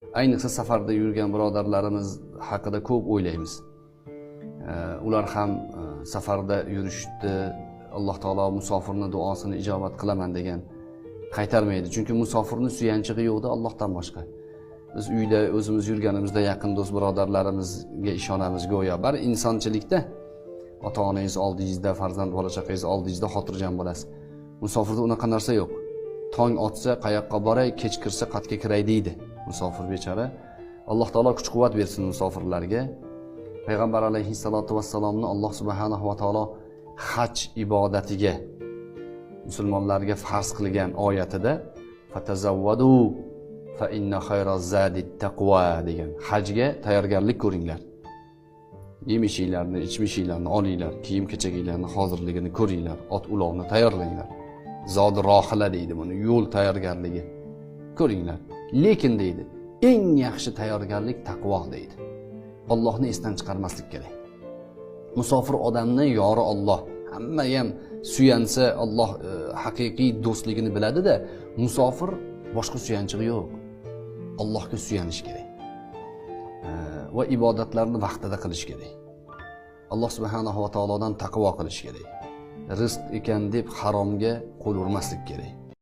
Ayniqsa safarda yurgan birodarlarimiz haqida ko'p o'ylaymiz. Ular ham safarda yurishdi. Alloh taolo musofirning duosini ijobat qilaman degan qaytarmaydi. Chunki musofirning suyanchig'i yo'qda Allohdan boshqa. Biz uyda o'zimiz yurganimizda yaqin do'st birodarlarimizga ishonamiz go'yo. Bar insonchilikda ota-onangiz oldingizda, farzand bola chaqangiz oldingizda xotirjam bo'lasiz. Musofirda unaqa narsa yo'q. Tong otsa qayoqqa boray, kech kirsa qatga kiray deydi musofir bechora. Alloh taolo kuch-quvvat bersin musofirlarga. Payg'ambar alayhissalatu vassalomni Alloh subhanahu va taolo haj ibodatiga musulmonlarga farz qilgan oyatida fatazawwadu fa inna khayraz zadit taqwa degan. Hajga tayyorgarlik ko'ringlar. Yemishinglarni, ichmishinglarni olinglar, kiyim-kechaklarni hozirligini ko'ringlar, ot ulovni tayyorlanglar. Zod rohila deydi buni, yo'l tayyorgarligi. Ko'ringlar. Lekin deydi, eng yaxshi tayyorgarlik taqvo deydi. Allohni esdan chiqarmaslik kerak. Musofir odamni yori Alloh. Hamma ham suyansa Alloh haqiqiy do'stligini biladi-da, musofir boshqa suyanchig'i yo'q. Allohga suyanish kerak. Va ibodatlarni vaqtida qilish kerak. Alloh subhanahu va taolodan taqvo qilish kerak. Rizq ekan deb haromga qo'l urmaslik kerak.